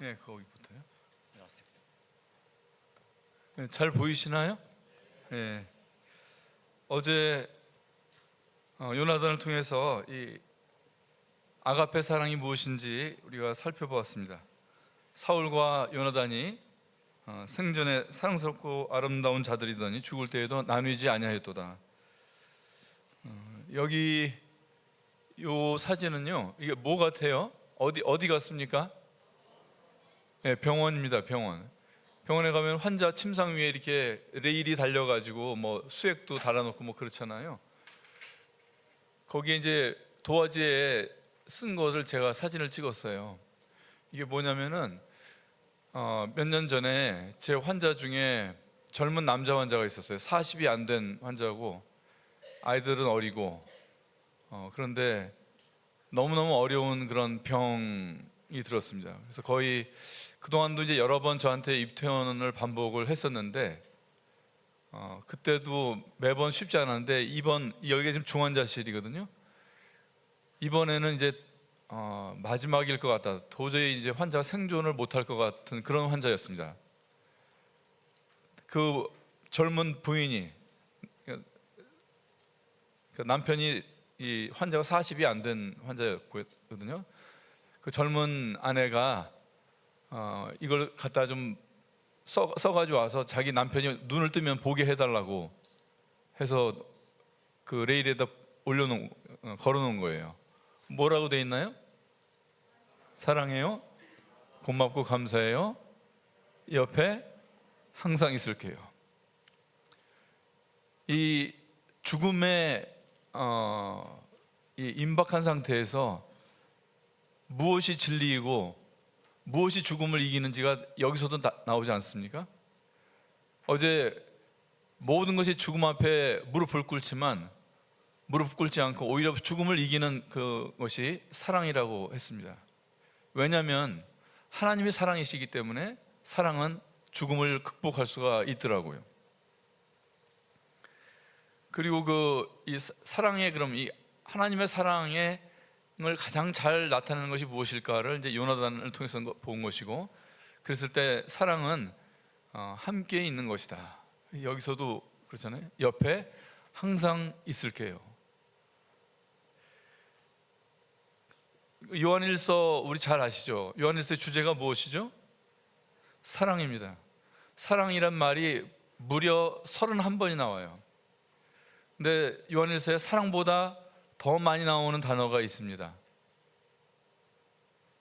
네, 거기부터요. 네, 잘 보이시나요? 네. 어제 요나단을 통해서 이 아가페 사랑이 무엇인지 우리가 살펴보았습니다. 사울과 요나단이 생전에 사랑스럽고 아름다운 자들이더니 죽을 때에도 나누지 아니하였도다. 여기 요 사진은요, 이게 뭐 같아요? 어디 같습니까? 네, 병원입니다. 병원에 가면 환자 침상 위에 이렇게 레일이 달려가지고 뭐 수액도 달아놓고 뭐 그렇잖아요. 거기에 이제 도화지에 쓴 것을 제가 사진을 찍었어요. 이게 뭐냐면은 몇 년 전에 제 환자 중에 젊은 남자 환자가 있었어요. 40이 안 된 환자고 아이들은 어리고 그런데 너무너무 어려운 그런 병이 들었습니다. 그래서 거의 그동안도 이제 여러 번 저한테 입퇴원을 반복을 했었는데 그때도 매번 쉽지 않았는데 이번 여기가 지금 중환자실이거든요. 이번에는 이제 마지막일 것 같다. 도저히 이제 환자가 생존을 못할 것 같은 그런 환자였습니다. 그 젊은 부인이, 그 남편이 이 환자가 40이 안 된 환자였거든요. 그 젊은 아내가 이걸 갖다 좀 써가지고 와서 자기 남편이 눈을 뜨면 보게 해달라고 해서 그 레일에다 걸어놓은 거예요. 뭐라고 돼 있나요? 사랑해요, 고맙고 감사해요, 옆에 항상 있을게요. 이 죽음의 이 임박한 상태에서 무엇이 진리이고 무엇이 죽음을 이기는지가 여기서도 나오지 않습니까? 어제 모든 것이 죽음 앞에 무릎을 꿇지만 무릎 꿇지 않고 오히려 죽음을 이기는 그것이 사랑이라고 했습니다. 왜냐하면 하나님이 사랑이시기 때문에 사랑은 죽음을 극복할 수가 있더라고요. 그리고 이 사랑의 그럼 이 하나님의 사랑을 가장 잘 나타내는 것이 무엇일까를 이제 요나단을 통해서 본 것이고, 그랬을 때 사랑은 함께 있는 것이다. 여기서도 그렇잖아요. 옆에 항상 있을게요. 요한일서 우리 잘 아시죠? 요한일서의 주제가 무엇이죠? 사랑입니다. 사랑이란 말이 무려 31번이 나와요. 근데 요한일서에 사랑보다 더 많이 나오는 단어가 있습니다.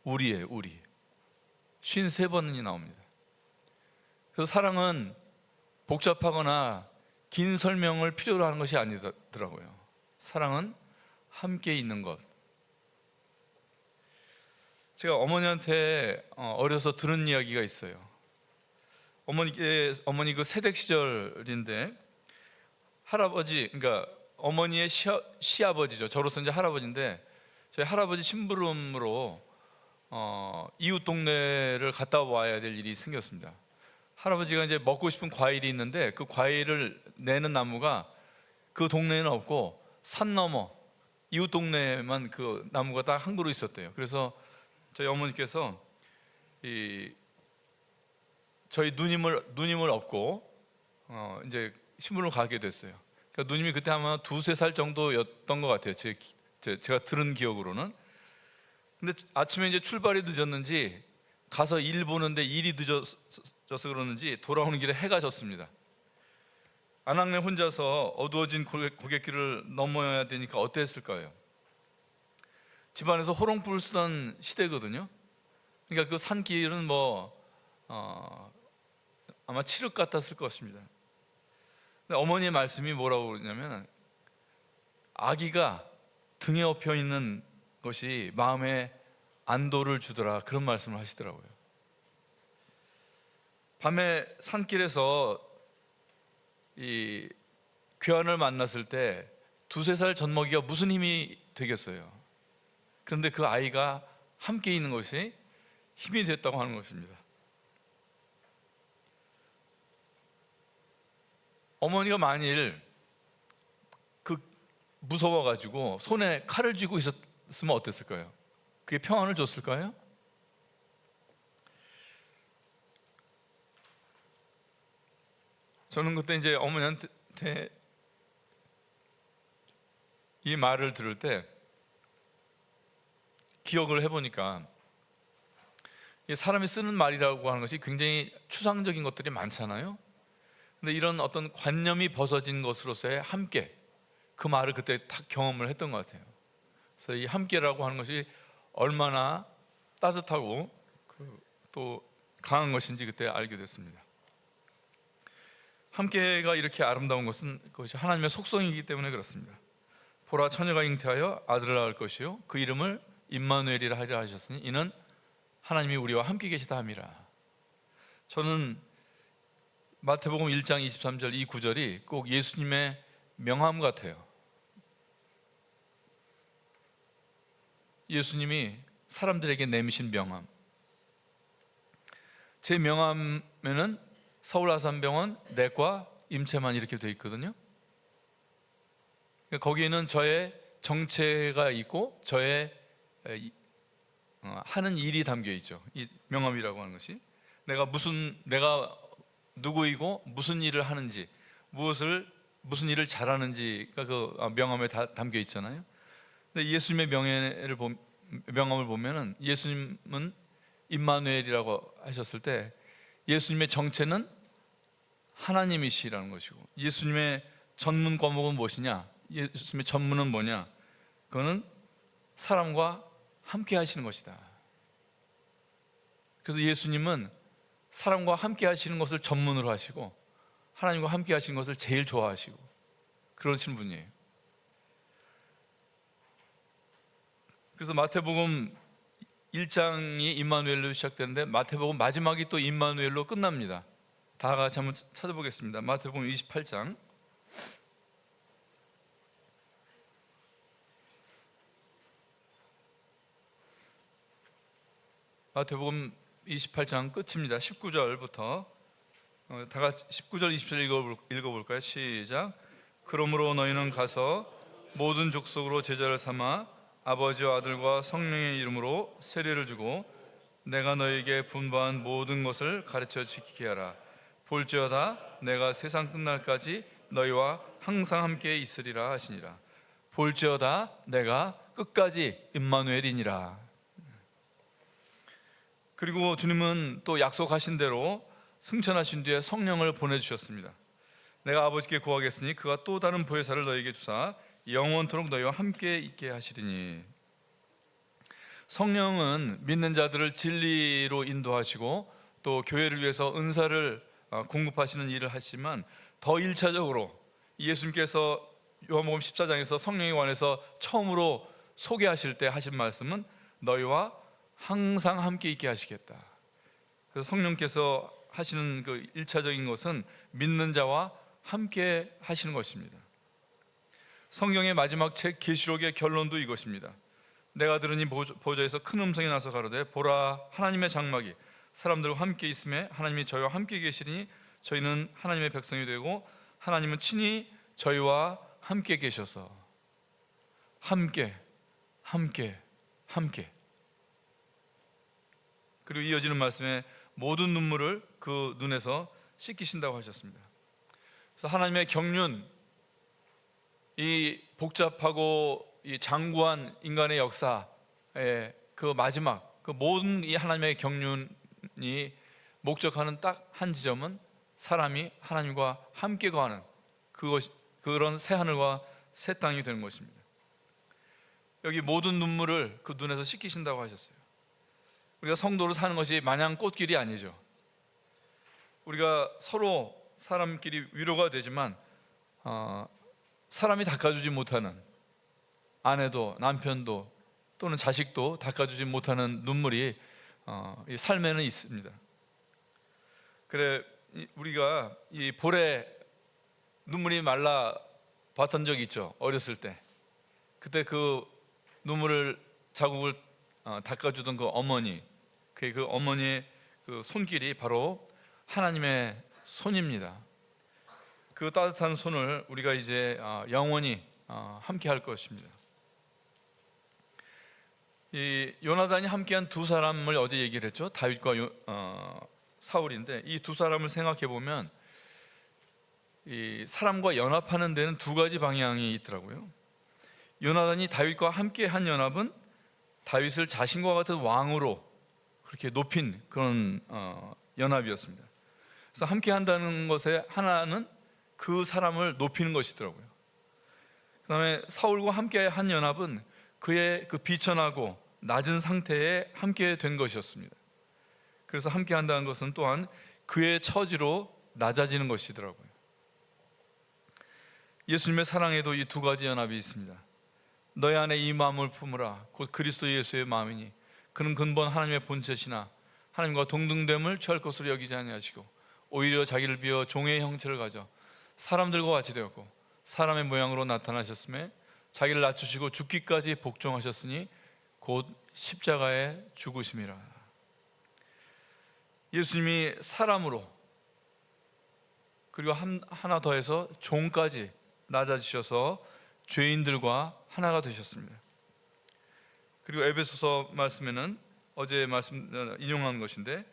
우리예요, 우리. 53번이 나옵니다. 그래서 사랑은 복잡하거나 긴 설명을 필요로 하는 것이 아니더라고요. 사랑은 함께 있는 것. 제가 어머니한테 어려서 들은 이야기가 있어요. 어머니 그 세댁 시절인데 할아버지, 그러니까 어머니의 시아버지죠. 저로서 이제 할아버지인데 저희 할아버지 심부름으로 이웃 동네를 갔다 와야 될 일이 생겼습니다. 할아버지가 이제 먹고 싶은 과일이 있는데 그 과일을 내는 나무가 그 동네에는 없고 산 너머 이웃 동네에만 그 나무가 딱 한 그루 있었대요. 그래서 저희 어머니께서 저희 누님을 업고 이제 신부를 가게 됐어요. 그러니까 누님이 그때 아마 2-3살 정도였던 것 같아요. 제가 들은 기억으로는. 근데 아침에 이제 출발이 늦었는지 가서 일 보는데 일이 늦어져서 그러는지 돌아오는 길에 해가 졌습니다. 아낙네 혼자서 어두워진 고갯길을 넘어야 되니까 어땠을까요? 집안에서 호롱불 쓰던 시대거든요. 그러니까 그 산길은 아마 칠흑 같았을 것입니다. 근데 어머니의 말씀이 뭐라고 그러냐면 아기가 등에 업혀 있는 것이 마음에 안도를 주더라, 그런 말씀을 하시더라고요. 밤에 산길에서 이 괴한을 만났을 때 2-3살 젖먹이가 무슨 힘이 되겠어요? 그런데 그 아이가 함께 있는 것이 힘이 됐다고 하는 것입니다. 어머니가 만일 무서워가지고 손에 칼을 쥐고 있었으면 어땠을까요? 그게 평안을 줬을까요? 저는 그때 이제 어머니한테 이 말을 들을 때 기억을 해보니까, 이 사람이 쓰는 말이라고 하는 것이 굉장히 추상적인 것들이 많잖아요. 근데 이런 어떤 관념이 벗어진 것으로서의 함께, 그 말을 그때 딱 경험을 했던 것 같아요. 그래서 이 함께라고 하는 것이 얼마나 따뜻하고 또 강한 것인지 그때 알게 됐습니다. 함께가 이렇게 아름다운 것은 그것이 하나님의 속성이기 때문에 그렇습니다. 보라, 처녀가 잉태하여 아들을 낳을 것이요 그 이름을 임마누엘이라 하리라 하셨으니 이는 하나님이 우리와 함께 계시다 함이라. 저는 마태복음 1장 23절 이 구절이 꼭 예수님의 명함 같아요. 예수님이 사람들에게 내미신 명함. 제 명함에는 서울아산병원 내과 임채만 이렇게 되어 있거든요. 거기에는 저의 정체가 있고 저의 하는 일이 담겨 있죠. 이 명함이라고 하는 것이 내가 누구이고 무슨 일을 하는지, 무슨 일을 잘하는지가 그 명함에 다 담겨 있잖아요. 근데 예수님의 명함을 보면은 예수님은 임마누엘이라고 하셨을 때 예수님의 정체는 하나님이시라는 것이고, 예수님의 전문 과목은 무엇이냐? 예수님의 전문은 뭐냐? 그거는 사람과 함께 하시는 것이다. 그래서 예수님은 사람과 함께 하시는 것을 전문으로 하시고 하나님과 함께 하시는 것을 제일 좋아하시고 그러신 분이에요. 그래서 마태복음 1장이 임마누엘로 시작되는데 마태복음 마지막이 또 임마누엘로 끝납니다. 다 같이 한번 찾아보겠습니다. 마태복음 28장 마태복음 28장 끝입니다. 19절부터 다 같이 19절 20절 읽어볼까요? 시작. 그러므로 너희는 가서 모든 족속으로 제자를 삼아 아버지와 아들과 성령의 이름으로 세례를 주고 내가 너희에게 분부한 모든 것을 가르쳐 지키게 하라. 볼지어다 내가 세상 끝날까지 너희와 항상 함께 있으리라 하시니라. 볼지어다 내가 끝까지 임마누엘이니라. 그리고 주님은 또 약속하신 대로 승천하신 뒤에 성령을 보내주셨습니다. 내가 아버지께 구하겠으니 그가 또 다른 보혜사를 너희에게 주사 영원토록 너희와 함께 있게 하시리니. 성령은 믿는 자들을 진리로 인도하시고 또 교회를 위해서 은사를 공급하시는 일을 하시지만 더 1차적으로 예수님께서 요한복음 14장에서 성령에 관해서 처음으로 소개하실 때 하신 말씀은 너희와 항상 함께 있게 하시겠다. 그래서 성령께서 하시는 그 1차적인 것은 믿는 자와 함께 하시는 것입니다. 성경의 마지막 책 계시록의 결론도 이것입니다. 내가 들으니 보좌에서 큰 음성이 나서 가로되 보라 하나님의 장막이 사람들과 함께 있음에 하나님이 저희와 함께 계시리니 저희는 하나님의 백성이 되고 하나님은 친히 저희와 함께 계셔서. 함께. 그리고 이어지는 말씀에 모든 눈물을 그 눈에서 씻기신다고 하셨습니다. 그래서 하나님의 경륜, 이 복잡하고 이 장구한 인간의 역사의 그 마지막, 그 모든 이 하나님의 경륜이 목적하는 딱 한 지점은 사람이 하나님과 함께 거하는 그런 새 하늘과 새 땅이 되는 것입니다. 여기 모든 눈물을 그 눈에서 씻기신다고 하셨어요. 우리가 성도로 사는 것이 마냥 꽃길이 아니죠. 우리가 서로 사람끼리 위로가 되지만 사람이 닦아주지 못하는, 아내도 남편도 또는 자식도 닦아주지 못하는 눈물이 이 삶에는 있습니다. 그래 우리가 이 볼에 눈물이 말라 봤던 적이 있죠. 어렸을 때. 그때 그 눈물을 자국을 닦아주던 그 어머니, 그 어머니의 그 손길이 바로 하나님의 손입니다. 그 따뜻한 손을 우리가 이제 영원히 함께 할 것입니다. 이 요나단이 함께한 두 사람을 어제 얘기를 했죠. 다윗과 사울인데 이 두 사람을 생각해 보면 이 사람과 연합하는 데는 두 가지 방향이 있더라고요. 요나단이 다윗과 함께 한 연합은 다윗을 자신과 같은 왕으로 그렇게 높인 그런 연합이었습니다. 그래서 함께 한다는 것에 하나는 그 사람을 높이는 것이더라고요. 그 다음에 사울과 함께 한 연합은 그의 그 비천하고 낮은 상태에 함께 된 것이었습니다. 그래서 함께 한다는 것은 또한 그의 처지로 낮아지는 것이더라고요. 예수님의 사랑에도 이 두 가지 연합이 있습니다. 너희 안에 이 마음을 품으라 곧 그리스도 예수의 마음이니 그는 근본 하나님의 본체시나 하나님과 동등됨을 취할 것으로 여기지 아니하시고 오히려 자기를 비워 종의 형체를 가져 사람들과 같이 되었고 사람의 모양으로 나타나셨음에 자기를 낮추시고 죽기까지 복종하셨으니 곧 십자가에 죽으심이라. 예수님이 사람으로 그리고 하나 더해서 종까지 낮아지셔서 죄인들과 하나가 되셨습니다. 그리고 에베소서 말씀에는 어제 말씀 인용한 것인데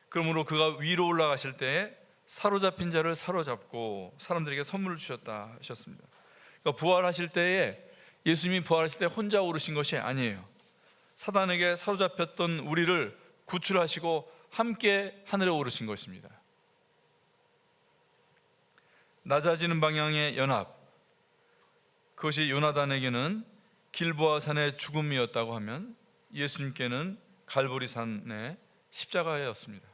그러므로 그가 위로 올라가실 때에 사로잡힌 자를 사로잡고 사람들에게 선물을 주셨다 하셨습니다. 그러니까 부활하실 때에 예수님이 부활하실 때 혼자 오르신 것이 아니에요. 사단에게 사로잡혔던 우리를 구출하시고 함께 하늘에 오르신 것입니다. 낮아지는 방향의 연합, 그것이 요나단에게는 길보아 산의 죽음이었다고 하면 예수님께는 갈보리 산의 십자가였습니다.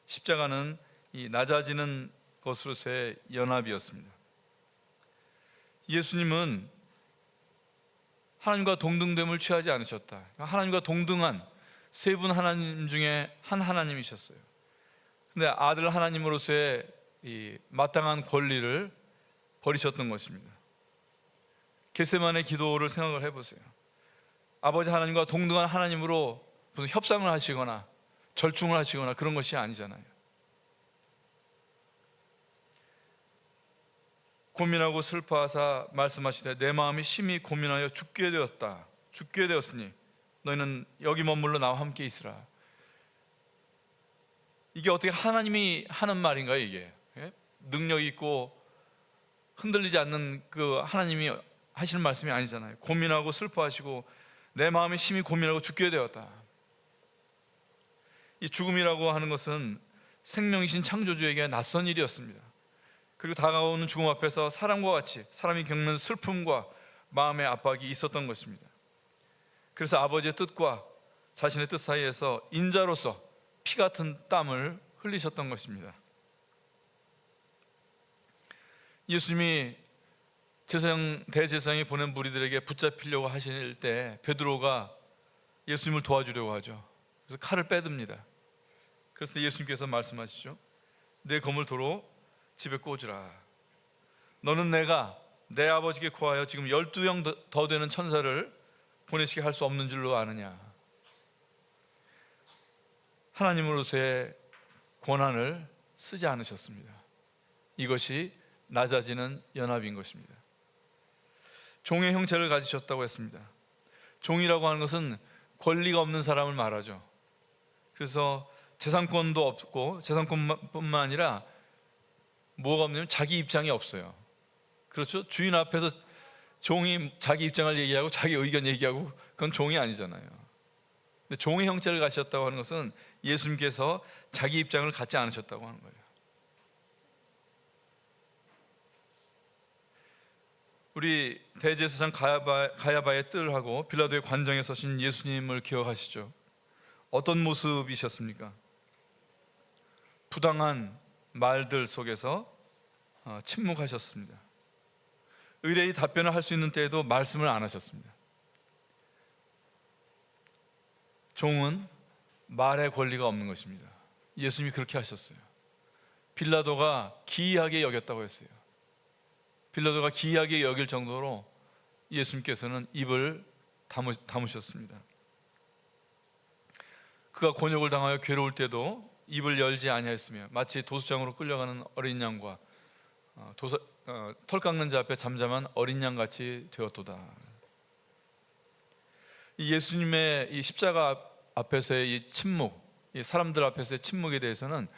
십자가는 이 낮아지는 것으로서의 연합이었습니다. 예수님은 하나님과 동등됨을 취하지 않으셨다. 하나님과 동등한 세 분 하나님 중에 한 하나님이셨어요. 그런데 아들 하나님으로서의 이 마땅한 권리를 버리셨던 것입니다. 겟세마네 기도를 생각을 해보세요. 아버지 하나님과 동등한 하나님으로 무슨 협상을 하시거나 절충을 하시거나 그런 것이 아니잖아요. 고민하고 슬퍼하사 말씀하시되 내 마음이 심히 고민하여 죽게 되었다. 죽게 되었으니 너희는 여기 머물러 나와 함께 있으라. 이게 어떻게 하나님이 하는 말인가요? 이게 능력 있고 흔들리지 않는 그 하나님이 하시는 말씀이 아니잖아요. 고민하고 슬퍼하시고 내 마음이 심히 고민하고 죽게 되었다. 이 죽음이라고 하는 것은 생명이신 창조주에게 낯선 일이었습니다. 그리고 다가오는 죽음 앞에서 사람과 같이 사람이 겪는 슬픔과 마음의 압박이 있었던 것입니다. 그래서 아버지의 뜻과 자신의 뜻 사이에서 인자로서 피 같은 땀을 흘리셨던 것입니다. 예수님이 대제사장이 보낸 무리들에게 붙잡히려고 하실 때 베드로가 예수님을 도와주려고 하죠. 그래서 칼을 빼듭니다. 그래서 예수님께서 말씀하시죠. 내 거물도로 집에 꽂으라. 너는 내가 내 아버지께 구하여 지금 12명 더 되는 천사를 보내시게 할 수 없는 줄로 아느냐. 하나님으로서의 권한을 쓰지 않으셨습니다. 이것이 낮아지는 연합인 것입니다. 종의 형체를 가지셨다고 했습니다. 종이라고 하는 것은 권리가 없는 사람을 말하죠. 그래서 재산권도 없고 재산권뿐만 아니라 뭐가 없냐면 자기 입장이 없어요. 그렇죠? 주인 앞에서 종이 자기 입장을 얘기하고 자기 의견 얘기하고 그건 종이 아니잖아요. 근데 종의 형체를 가지셨다고 하는 것은 예수님께서 자기 입장을 갖지 않으셨다고 하는 거예요. 우리 대제사장 가야바의 뜰하고 빌라도의 관정에 서신 예수님을 기억하시죠? 어떤 모습이셨습니까? 부당한 말들 속에서 침묵하셨습니다. 의뢰의 답변을 할 수 있는 때에도 말씀을 안 하셨습니다. 종은 말의 권리가 없는 것입니다. 예수님이 그렇게 하셨어요. 빌라도가 기이하게 여겼다고 했어요. 빌라도가 기이하게 여길 정도로 예수님께서는 입을 다무셨습니다. 그가 곤욕을 당하여 괴로울 때도 입을 열지 아니하였으며 마치 도수장으로 끌려가는 어린 양과 털 깎는 자 앞에 잠잠한 어린 양 같이 되었도다. 이 예수님의 이 십자가 앞에서의 이 침묵, 이 사람들 앞에서의 침묵에 대해서는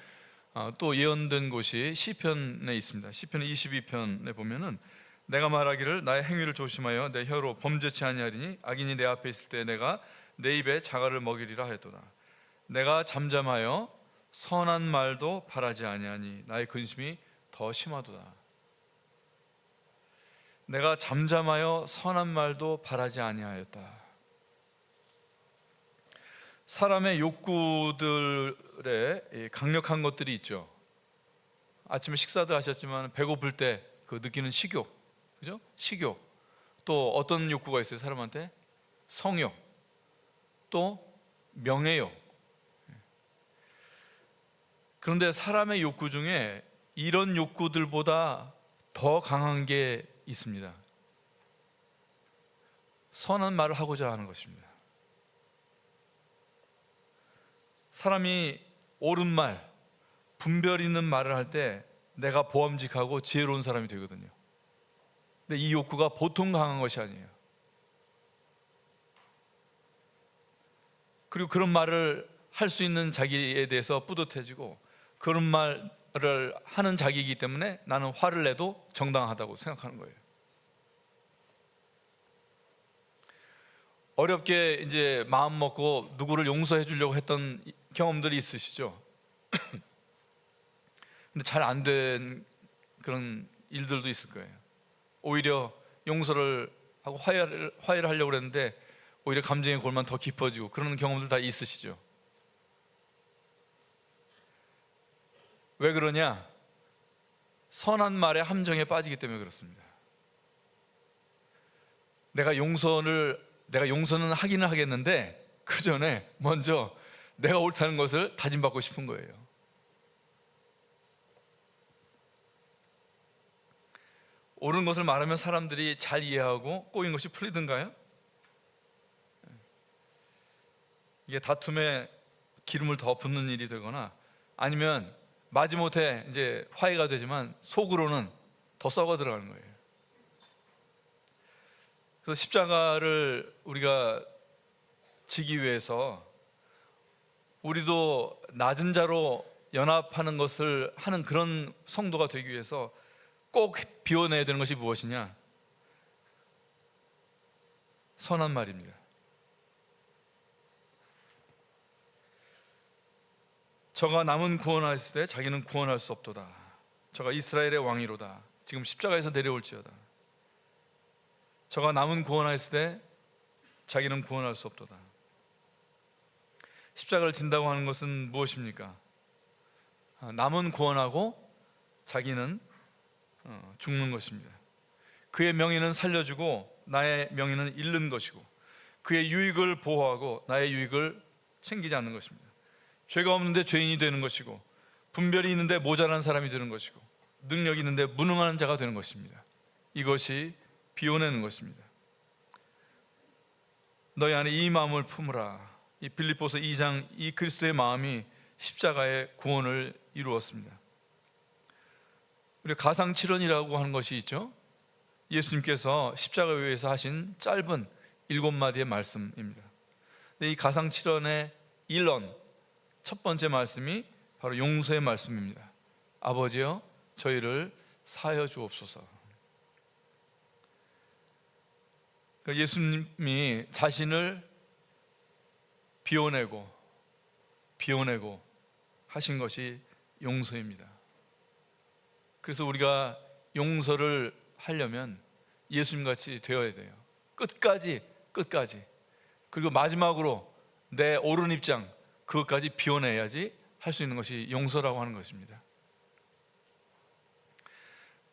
또 예언된 곳이 시편에 있습니다. 시편 22편에 보면은 내가 말하기를 나의 행위를 조심하여 내 혀로 범죄치 아니하리니 악인이 내 앞에 있을 때 내가 내 입에 자갈을 먹이리라 하였도다. 내가 잠잠하여 선한 말도 바라지 아니하니 나의 근심이 더 심하도다. 내가 잠잠하여 선한 말도 바라지 아니하였다. 사람의 욕구들에 강력한 것들이 있죠. 아침에 식사도 하셨지만 배고플 때 그 느끼는 식욕, 그죠? 식욕. 또 어떤 욕구가 있어요? 사람한테 성욕, 또 명예욕. 그런데 사람의 욕구 중에 이런 욕구들보다 더 강한 게 있습니다. 선한 말을 하고자 하는 것입니다. 사람이 옳은 말, 분별 있는 말을 할 때 내가 보암직하고 지혜로운 사람이 되거든요. 근데 이 욕구가 보통 강한 것이 아니에요. 그리고 그런 말을 할 수 있는 자기에 대해서 뿌듯해지고 그런 말을 하는 자기이기 때문에 나는 화를 내도 정당하다고 생각하는 거예요. 어렵게 이제 마음 먹고 누구를 용서해 주려고 했던 경험들이 있으시죠? 근데 잘 안 된 그런 일들도 있을 거예요. 오히려 용서를 하고 화해를 하려고 했는데 오히려 감정의 골만 더 깊어지고 그런 경험들 다 있으시죠? 왜 그러냐? 선한 말의 함정에 빠지기 때문에 그렇습니다. 내가 용서는 하기는 하겠는데 그 전에 먼저 내가 옳다는 것을 다짐받고 싶은 거예요. 옳은 것을 말하면 사람들이 잘 이해하고 꼬인 것이 풀리던가요? 이게 다툼에 기름을 더 붓는 일이 되거나 아니면 마지못해 이제 화해가 되지만 속으로는 더 썩어 들어가는 거예요. 그래서 십자가를 우리가 지기 위해서 우리도 낮은 자로 연합하는 것을 하는 그런 성도가 되기 위해서 꼭 비워내야 되는 것이 무엇이냐? 선한 말입니다. 저가 남은 구원하였을 때 자기는 구원할 수 없도다. 저가 이스라엘의 왕이로다. 지금 십자가에서 내려올지어다. 저가 남은 구원하였을 때 자기는 구원할 수 없도다. 십자가를 진다고 하는 것은 무엇입니까? 남은 구원하고 자기는 죽는 것입니다. 그의 명예는 살려주고 나의 명예는 잃는 것이고 그의 유익을 보호하고 나의 유익을 챙기지 않는 것입니다. 죄가 없는데 죄인이 되는 것이고 분별이 있는데 모자란 사람이 되는 것이고 능력이 있는데 무능한 자가 되는 것입니다. 이것이 비워내는 것입니다. 너희 안에 이 마음을 품으라. 이 빌립보서 2장 이 그리스도의 마음이 십자가의 구원을 이루었습니다. 우리 가상칠언이라고 하는 것이 있죠. 예수님께서 십자가 위에서 하신 짧은 7마디의 말씀입니다. 이 가상칠언의 1론 첫 번째 말씀이 바로 용서의 말씀입니다. 아버지여 저희를 사하여 주옵소서. 그러니까 예수님이 자신을 비워내고 하신 것이 용서입니다. 그래서 우리가 용서를 하려면 예수님같이 되어야 돼요. 끝까지 그리고 마지막으로 내 옳은 입장 그것까지 비워내야지 할 수 있는 것이 용서라고 하는 것입니다.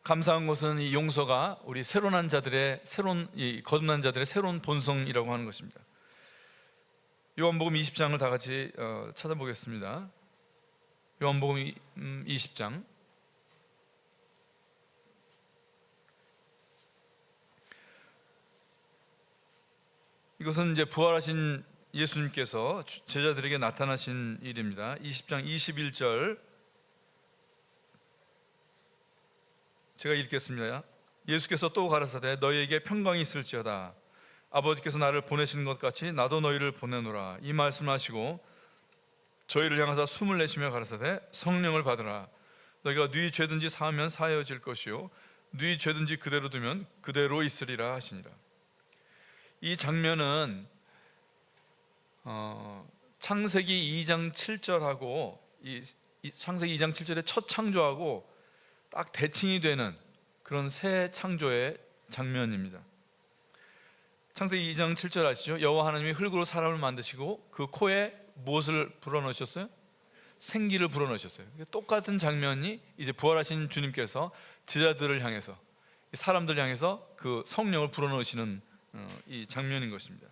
감사한 것은 이 용서가 우리 거듭난 자들의 새로운 본성이라고 하는 것입니다. 요한복음 20장을 다 같이 찾아보겠습니다. 요한복음 20장 이것은 이제 부활하신 예수님께서 제자들에게 나타나신 일입니다. 20장 21절 제가 읽겠습니다. 예수께서 또 가라사대 너희에게 평강이 있을지어다. 아버지께서 나를 보내신 것 같이 나도 너희를 보내노라. 이 말씀을 하시고 저희를 향하사 숨을 내쉬며 가라사대 성령을 받으라. 너희가 네 죄든지 사하면 사하여질 것이요 네 죄든지 그대로 두면 그대로 있으리라 하시니라. 이 장면은 창세기 2장 7절하고 이 창세기 2장 7절의 첫 창조하고 딱 대칭이 되는 그런 새 창조의 장면입니다. 창세기 2장 7절 아시죠? 여호와 하나님이 흙으로 사람을 만드시고 그 코에 무엇을 불어넣으셨어요? 생기를 불어넣으셨어요. 똑같은 장면이 이제 부활하신 주님께서 제자들을 향해서, 사람들 향해서 그 성령을 불어넣으시는 이 장면인 것입니다.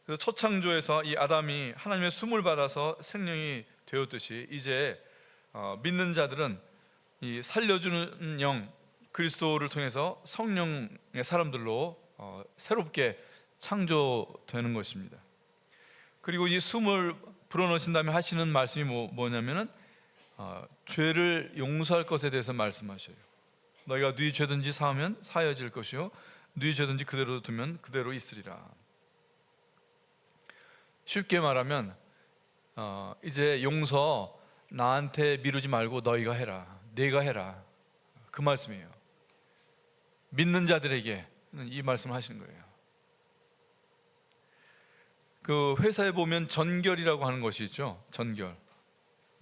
그래서 첫 창조에서 이 아담이 하나님의 숨을 받아서 생명이 되었듯이 이제 믿는 자들은 이 살려주는 영 그리스도를 통해서 성령의 사람들로 새롭게 창조되는 것입니다. 그리고 이 숨을 불어넣으신 다음에 하시는 말씀이 뭐냐면은 죄를 용서할 것에 대해서 말씀하셔요. 너희가 네 죄든지 사하면 사하여질 것이요 네 죄든지 그대로 두면 그대로 있으리라. 쉽게 말하면 이제 용서 나한테 미루지 말고 너희가 해라, 네가 해라, 그 말씀이에요. 믿는 자들에게 이 말씀을 하시는 거예요. 그 회사에 보면 전결이라고 하는 것이 있죠. 전결.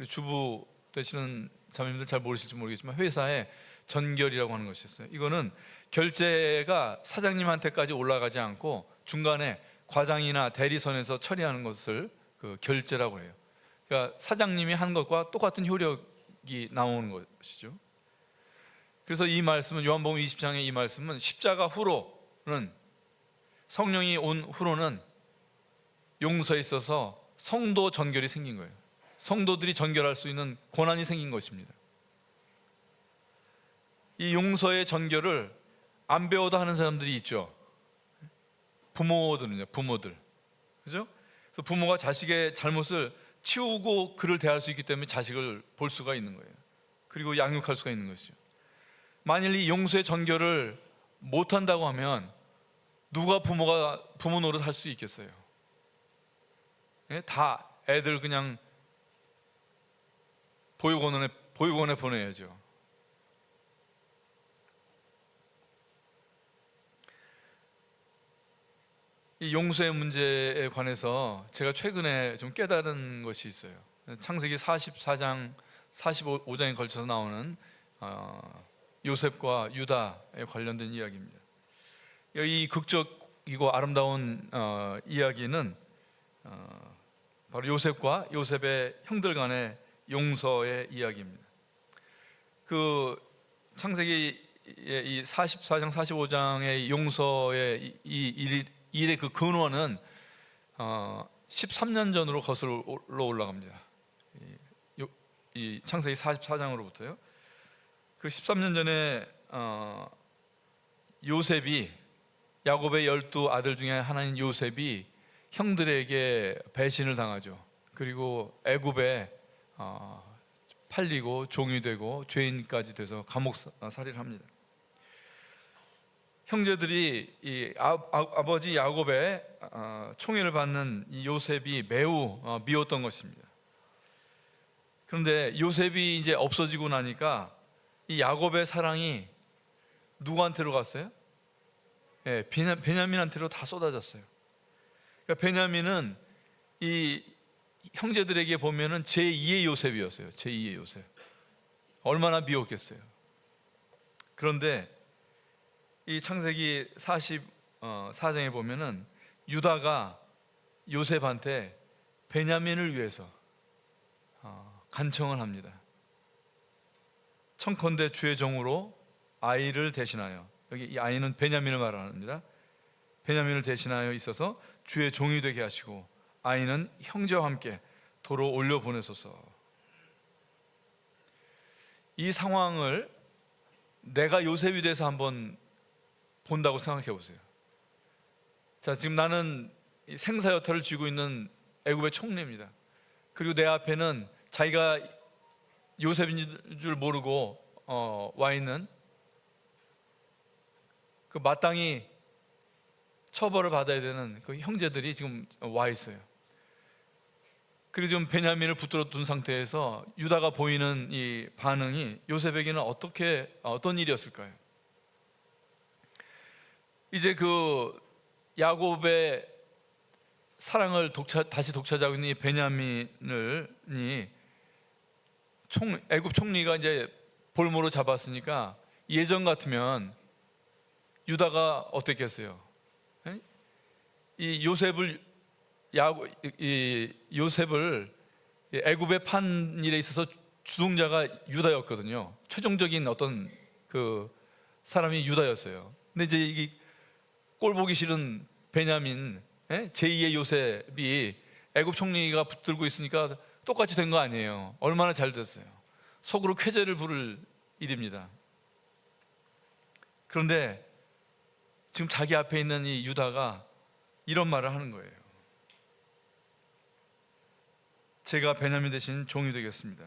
주부 되시는 자매님들 잘 모르실지 모르겠지만 회사에 전결이라고 하는 것이 있어요. 이거는 결제가 사장님한테까지 올라가지 않고 중간에 과장이나 대리선에서 처리하는 것을 그 결제라고 해요. 그러니까 사장님이 한 것과 똑같은 효력이 나오는 것이죠. 그래서 이 말씀은 요한복음 20장의 이 말씀은 십자가 후로는, 성령이 온 후로는 용서에 있어서 성도 전결이 생긴 거예요. 성도들이 전결할 수 있는 권한이 생긴 것입니다. 이 용서의 전결을 안 배워도 하는 사람들이 있죠. 부모들은요, 부모들. 그죠? 그래서 부모가 자식의 잘못을 치우고 그를 대할 수 있기 때문에 자식을 볼 수가 있는 거예요. 그리고 양육할 수가 있는 것이죠. 만일 이 용서의 전결을 못한다고 하면 누가 부모 노릇 할 수 있겠어요? 다 애들 그냥 보육원에 보내야죠. 이 용서의 문제에 관해서 제가 최근에 좀 깨달은 것이 있어요. 창세기 44장, 45장에 걸쳐서 나오는 요셉과 유다에 관련된 이야기입니다. 이 극적이고 아름다운 이야기는 바로 요셉과 요셉의 형들 간의 용서의 이야기입니다. 그 창세기 이 44장, 45장의 용서의 이 일의 그 근원은 13년 전으로 거슬러 올라갑니다. 이 창세기 44장으로부터요. 그 13년 전에 요셉이, 야곱의 12 아들 중에 하나인 요셉이 형들에게 배신을 당하죠. 그리고 애굽에 팔리고 종이 되고 죄인까지 돼서 감옥살이를 합니다. 형제들이 이 아버지 야곱의 총애를 받는 이 요셉이 매우 미웠던 것입니다. 그런데 요셉이 이제 없어지고 나니까 이 야곱의 사랑이 누구한테로 갔어요? 베냐민한테로 다 쏟아졌어요. 그러니까 베냐민은 이 형제들에게 보면은 제2의 요셉이었어요. 제2의 요셉. 얼마나 미웠겠어요. 그런데 이 창세기 44장에 보면은 유다가 요셉한테 베냐민을 위해서 간청을 합니다. 청컨대 주의 종으로 아이를 대신하여, 여기 이 아이는 베냐민을 말합니다. 베냐민을 대신하여 있어서 주의 종이 되게 하시고 아이는 형제와 함께 도로 올려 보내소서. 이 상황을 내가 요셉이 돼서 한번 본다고 생각해 보세요. 자, 지금 나는 생사 여탈을 쥐고 있는 애굽의 총리입니다. 그리고 내 앞에는 자기가 요셉인 줄 모르고 와 있는, 그 마땅히 처벌을 받아야 되는 그 형제들이 지금 와 있어요. 그리고 지금 베냐민을 붙들어 둔 상태에서 유다가 보이는 이 반응이 요셉에게는 어떤 일이었을까요? 이제 그 야곱의 사랑을 다시 독차지하고 있는 이 베냐민이 애굽 총리가 이제 볼모로 잡았으니까 예전 같으면 유다가 어땠겠어요? 에? 이 요셉을 애굽에 판 일에 있어서 주동자가 유다였거든요. 최종적인 어떤 그 사람이 유다였어요. 근데 이제 이 꼴 보기 싫은 베냐민, 제2의 요셉이 애굽 총리가 붙들고 있으니까 똑같이 된 거 아니에요. 얼마나 잘 됐어요. 속으로 쾌재를 부를 일입니다. 그런데 지금 자기 앞에 있는 이 유다가 이런 말을 하는 거예요. 제가 베냐민 대신 종이 되겠습니다.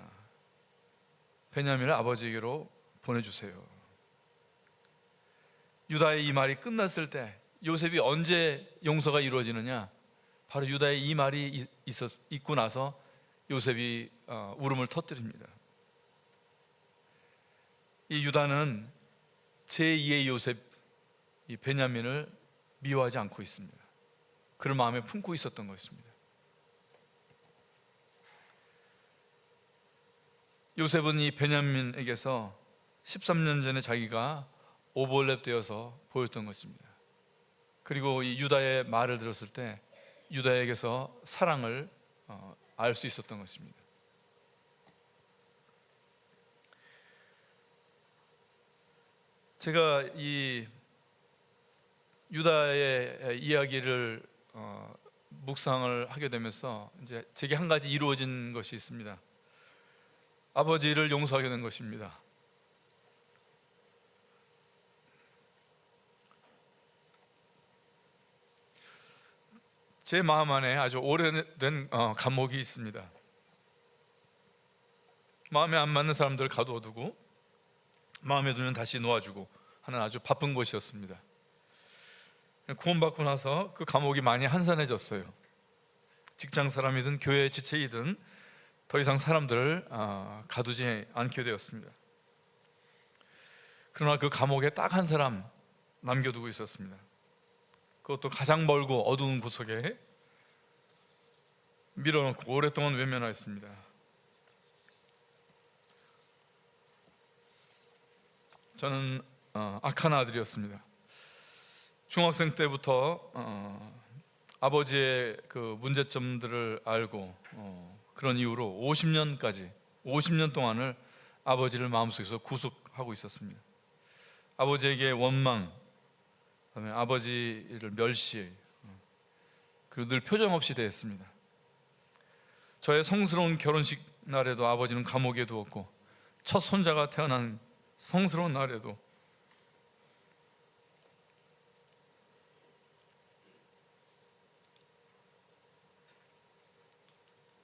베냐민을 아버지에게로 보내주세요. 유다의 이 말이 끝났을 때 요셉이 언제 용서가 이루어지느냐? 바로 유다의 이 말이 있고 나서 요셉이 울음을 터뜨립니다. 이 유다는 제2의 요셉, 이 베냐민을 미워하지 않고 있습니다. 그를 마음에 품고 있었던 것입니다. 요셉은 이 베냐민에게서 13년 전에 자기가 오버랩 되어서 보였던 것입니다. 그리고 이 유다의 말을 들었을 때 유다에게서 사랑을 알 수 있었던 것입니다. 제가 이 유다의 이야기를 묵상을 하게 되면서 이제 제게 한 가지 이루어진 것이 있습니다. 아버지를 용서하게 된 것입니다. 제 마음 안에 아주 오래된 감옥이 있습니다. 마음에 안 맞는 사람들 가둬두고 마음에 들면 다시 놓아주고 하는 아주 바쁜 곳이었습니다. 구원받고 나서 그 감옥이 많이 한산해졌어요. 직장 사람이든 교회 지체이든 더 이상 사람들을 가두지 않게 되었습니다. 그러나 그 감옥에 딱 한 사람 남겨두고 있었습니다. 그것도 가장 멀고 어두운 구석에 밀어넣고 오랫동안 외면하였습니다. 저는 악한 아들이었습니다. 중학생 때부터 아버지의 그 문제점들을 알고 그런 이유로 50년 동안을 아버지를 마음속에서 구속하고 있었습니다. 아버지에게 원망, 그다음에 아버지를 멸시, 그리고 늘 표정 없이 대했습니다. 저의 성스러운 결혼식 날에도 아버지는 감옥에 두었고, 첫 손자가 태어난 성스러운 날에도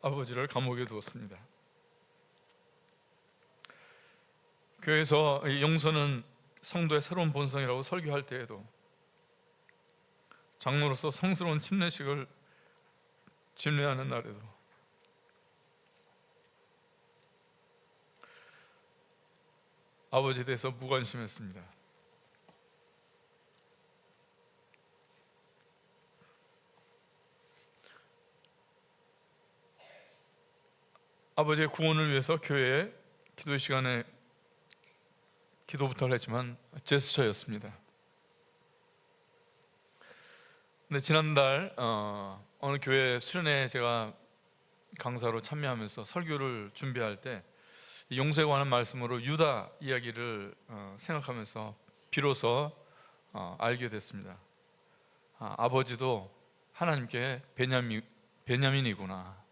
아버지를 감옥에 두었습니다. 교회에서 용서는 성도의 새로운 본성이라고 설교할 때에도 장로로서 성스러운 침례식을 집례하는 날에도 아버지에 대해서 무관심했습니다. 아버지의 구원을 위해서 교회에 기도 시간에 기도부터 했지만 제스처였습니다. 근데 지난달 어느 교회 수련회 제가 강사로 참여하면서 설교를 준비할 때 용서에 관한 말씀으로 유다 이야기를 생각하면서 비로소 알게 됐습니다. 아버지도 하나님께 베냐민이구나.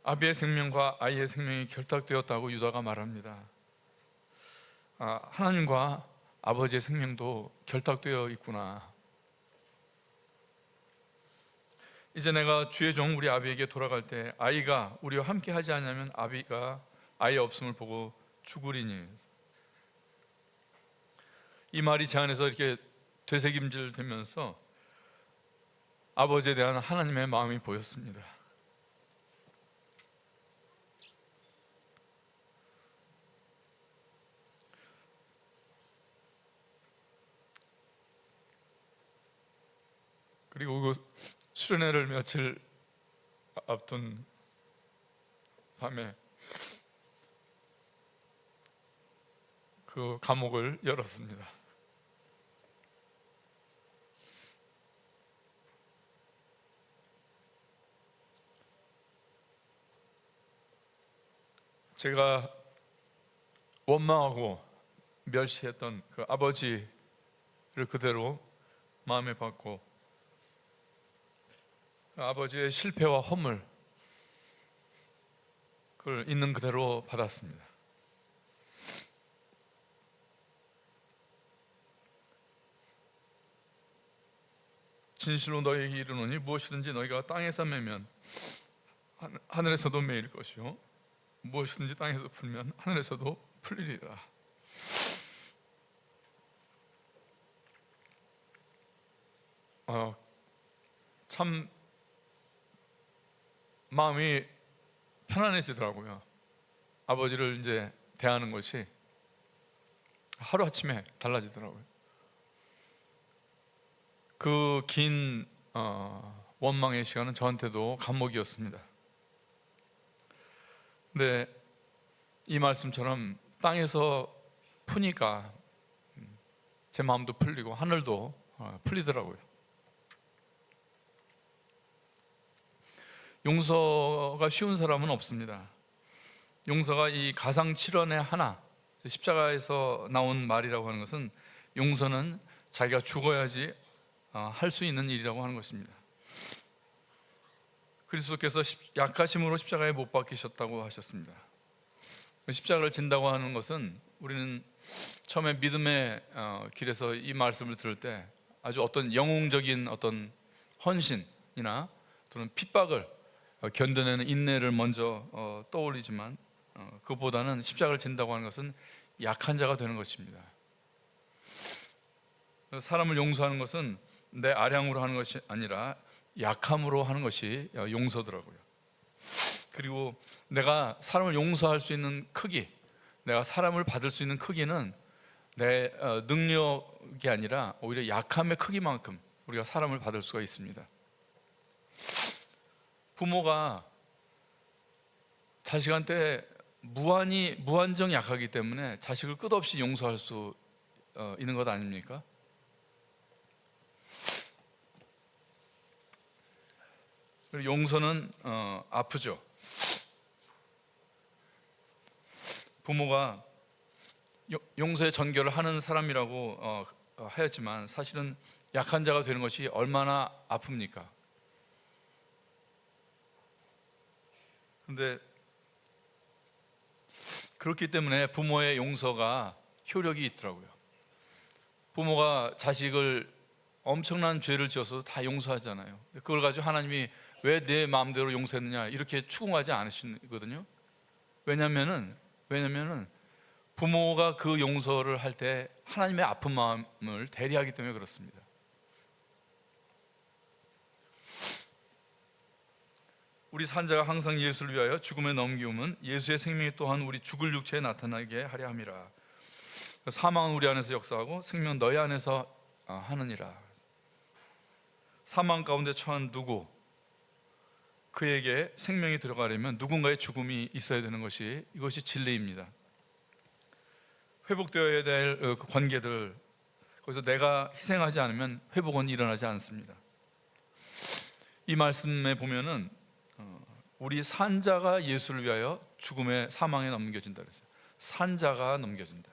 아비의 생명과 아이의 생명이 결탁되었다고 유다가 말합니다. 하나님과 아버지의 생명도 결탁되어 있구나. 이제 내가 주의 종 우리 아비에게 돌아갈 때 아이가 우리와 함께 하지 않으면 아비가 아이 없음을 보고 죽으리니. 이 말이 제 안에서 이렇게 되새김질 되면서 아버지에 대한 하나님의 마음이 보였습니다. 그리고 그 수련회를 며칠 앞둔 밤에 그 감옥을 열었습니다. 제가 원망하고 멸시했던 그 아버지를 그대로 마음에 받고 아버지의 실패와 허물 그걸 있는 그대로 받았습니다. 진실로 너희에게 이르노니 무엇이든지 너희가 땅에서 매면 하늘에서도 매일 것이요 무엇이든지 땅에서 풀면 하늘에서도 풀리리라. 참 마음이 편안해지더라고요. 아버지를 이제 대하는 것이 하루아침에 달라지더라고요. 그 긴 원망의 시간은 저한테도 감목이었습니다. 근데 이 말씀처럼 땅에서 푸니까 제 마음도 풀리고 하늘도 풀리더라고요. 용서가 쉬운 사람은 없습니다. 용서가 이 가상칠언의 하나, 십자가에서 나온 말이라고 하는 것은 용서는 자기가 죽어야지 할 수 있는 일이라고 하는 것입니다. 그리스도께서 약하심으로 십자가에 못 박히셨다고 하셨습니다. 십자가를 진다고 하는 것은 우리는 처음에 믿음의 길에서 이 말씀을 들을 때 아주 어떤 영웅적인 어떤 헌신이나 또는 핍박을 견뎌내는 인내를 먼저 떠올리지만 그보다는 십자가를 진다고 하는 것은 약한 자가 되는 것입니다. 사람을 용서하는 것은 내 아량으로 하는 것이 아니라 약함으로 하는 것이 용서더라고요. 그리고 내가 사람을 용서할 수 있는 크기, 내가 사람을 받을 수 있는 크기는 내 능력이 아니라 오히려 약함의 크기만큼 우리가 사람을 받을 수가 있습니다. 부모가 자식한테 무한정 약하기 때문에 자식을 끝없이 용서할 수 있는 것 아닙니까? 용서는 아프죠. 부모가 용서의 전결을 하는 사람이라고 하였지만 사실은 약한 자가 되는 것이 얼마나 아픕니까? 그런데 그렇기 때문에 부모의 용서가 효력이 있더라고요. 부모가 자식을 엄청난 죄를 지어서 다 용서하잖아요. 그걸 가지고 하나님이 왜 내 마음대로 용서했느냐 이렇게 추궁하지 않으시거든요. 왜냐면은 부모가 그 용서를 할 때 하나님의 아픈 마음을 대리하기 때문에 그렇습니다. 우리 산자가 항상 예수를 위하여 죽음에 넘기움은 예수의 생명이 또한 우리 죽을 육체에 나타나게 하려 함이라. 사망은 우리 안에서 역사하고 생명은 너희 안에서 하느니라. 사망 가운데 처한 누구, 그에게 생명이 들어가려면 누군가의 죽음이 있어야 되는 것이 이것이 진리입니다. 회복되어야 될 그 관계들, 거기서 내가 희생하지 않으면 회복은 일어나지 않습니다. 이 말씀에 보면은 우리 산자가 예수를 위하여 죽음의 사망에 넘겨진다 그랬어요. 산자가 넘겨진다.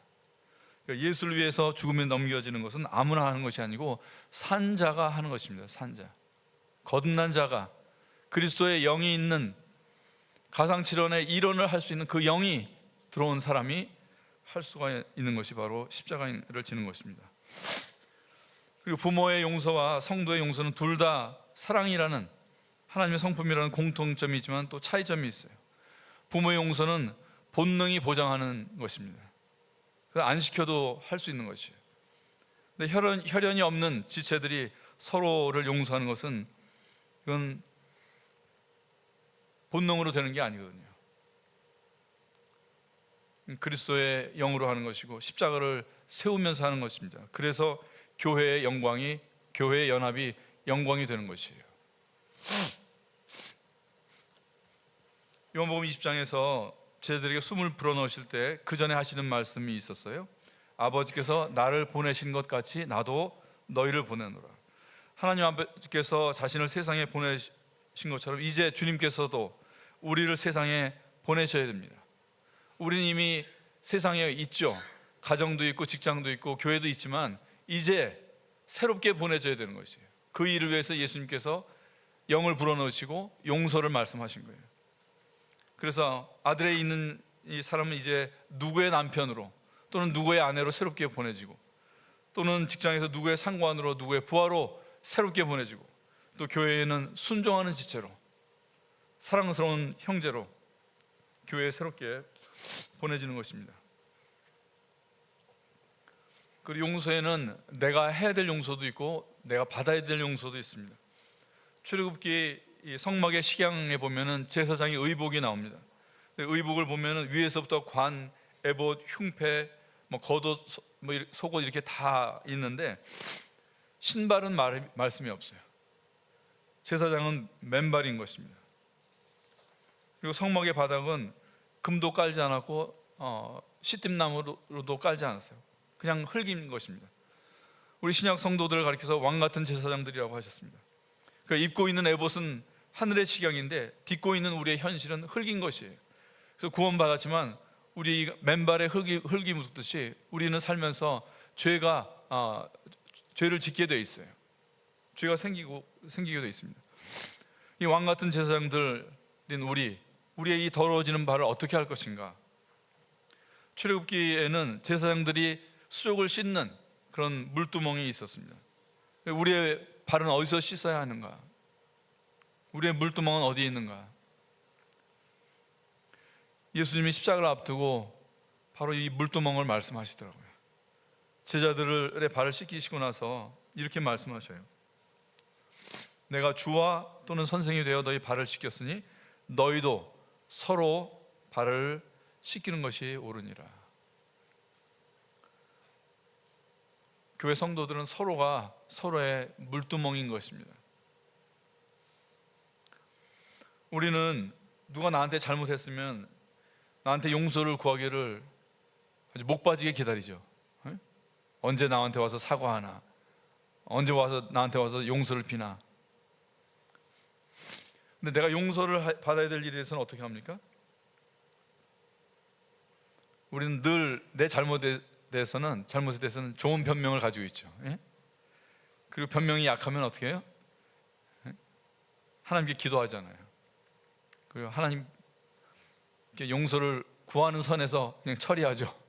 그러니까 예수를 위해서 죽음에 넘겨지는 것은 아무나 하는 것이 아니고 산자가 하는 것입니다. 산자, 거듭난 자가, 그리스도의 영이 있는, 가상칠언의 이론을 할 수 있는 그 영이 들어온 사람이 할 수가 있는 것이 바로 십자가를 지는 것입니다. 그리고 부모의 용서와 성도의 용서는 둘 다 사랑이라는, 하나님의 성품이라는 공통점이지만 또 차이점이 있어요. 부모의 용서는 본능이 보장하는 것입니다. 안 시켜도 할 수 있는 것이에요. 근데 혈연이 없는 지체들이 서로를 용서하는 것은 그건 본능으로 되는 게 아니거든요. 그리스도의 영으로 하는 것이고 십자가를 세우면서 하는 것입니다. 그래서 교회의 영광이, 교회의 연합이 영광이 되는 것이에요. 요한복음 20장에서 제자들에게 숨을 불어넣으실 때 그 전에 하시는 말씀이 있었어요. 아버지께서 나를 보내신 것 같이 나도 너희를 보내노라. 하나님 아버지께서 자신을 세상에 보내신 것처럼 이제 주님께서도 우리를 세상에 보내셔야 됩니다. 우리는 이미 세상에 있죠. 가정도 있고 직장도 있고 교회도 있지만 이제 새롭게 보내줘야 되는 것이에요. 그 일을 위해서 예수님께서 영을 불어넣으시고 용서를 말씀하신 거예요. 그래서 아들에 있는 이 사람은 이제 누구의 남편으로 또는 누구의 아내로 새롭게 보내지고, 또는 직장에서 누구의 상관으로, 누구의 부하로 새롭게 보내지고, 또 교회에는 순종하는 지체로, 사랑스러운 형제로 교회에 새롭게 보내지는 것입니다. 그리고 용서에는 내가 해야 될 용서도 있고 내가 받아야 될 용서도 있습니다. 출애굽기 성막의 식양에 보면은 제사장의 의복이 나옵니다. 의복을 보면은 위에서부터 관, 에봇, 흉패, 겉옷, 속옷 이렇게 다 있는데 신발은 말씀이 없어요. 제사장은 맨발인 것입니다. 그리고 성막의 바닥은 금도 깔지 않았고 시팀나무로도 깔지 않았어요. 그냥 흙인 것입니다. 우리 신약 성도들을 가리켜서 왕 같은 제사장들이라고 하셨습니다. 그러니까 입고 있는 에봇은 하늘의 식양인데 딛고 있는 우리의 현실은 흙인 것이에요. 그래서 구원받았지만 우리 맨발에 흙이 묻듯이 우리는 살면서 죄를 짓게 돼 있어요. 죄가 생기게 돼 있습니다. 이 왕 같은 제사장들인 우리의 이 더러워지는 발을 어떻게 할 것인가? 출애굽기에는 제사장들이 수족을 씻는 그런 물두멍이 있었습니다. 우리의 발은 어디서 씻어야 하는가? 우리의 물두멍은 어디에 있는가? 예수님이 십자가를 앞두고 바로 이 물두멍을 말씀하시더라고요. 제자들의 발을 씻기시고 나서 이렇게 말씀하셔요. 내가 주와 또는 선생이 되어 너희 발을 씻겼으니 너희도 서로 발을 씻기는 것이 옳으니라. 교회 성도들은 서로가 서로의 물두멍인 것입니다. 우리는 누가 나한테 잘못했으면 나한테 용서를 구하기를 아주 목 빠지게 기다리죠. 언제 나한테 와서 사과하나, 언제 나한테 와서 용서를 비나. 근데 내가 용서를 받아야 될 일에 대해서는 어떻게 합니까? 우리는 늘 내 잘못에 대해서는 좋은 변명을 가지고 있죠. 그리고 변명이 약하면 어떻게 해요? 하나님께 기도하잖아요. 그리고 하나님께 용서를 구하는 선에서 그냥 처리하죠.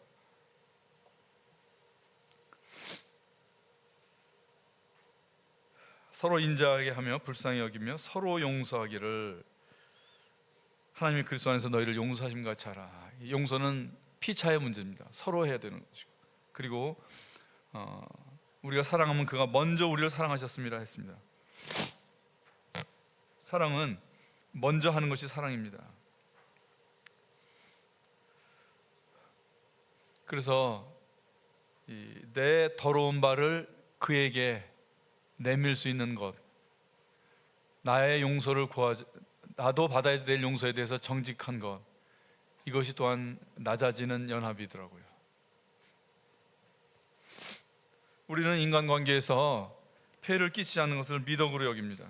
서로 인자하게 하며 불쌍히 여기며 서로 용서하기를 하나님이 그리스도 안에서 너희를 용서하심 같이 하라. 용서는 피차의 문제입니다. 서로 해야 되는 것이고, 그리고 우리가 사랑하면 그가 먼저 우리를 사랑하셨습니다 했습니다. 사랑은 먼저 하는 것이 사랑입니다. 그래서 내 더러운 발을 그에게 내밀 수 있는 것, 나의 용서를 나도 받아야 될 용서에 대해서 정직한 것, 이것이 또한 낮아지는 연합이더라고요. 우리는 인간관계에서 폐해를 끼치지 않는 것을 미덕으로 여깁니다.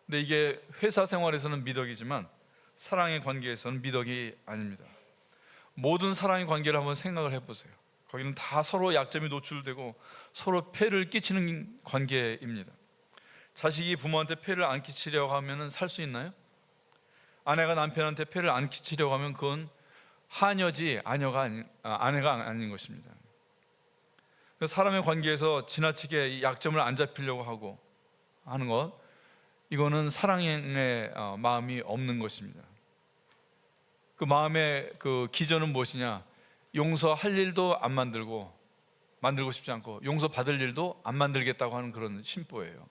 근데 이게 회사 생활에서는 미덕이지만 사랑의 관계에서는 미덕이 아닙니다. 모든 사랑의 관계를 한번 생각을 해보세요. 거기는 다 서로 약점이 노출되고 서로 폐를 끼치는 관계입니다. 자식이 부모한테 폐를 안 끼치려고 하면 살 수 있나요? 아내가 남편한테 폐를 안 끼치려고 하면 그건 하녀지 아내가 아닌 것입니다. 사람의 관계에서 지나치게 약점을 안 잡히려고 하는 것, 이거는 사랑의 마음이 없는 것입니다. 그 마음의 그 기전은 무엇이냐? 용서할 일도 안 만들고 싶지 않고 용서 받을 일도 안 만들겠다고 하는 그런 심보예요.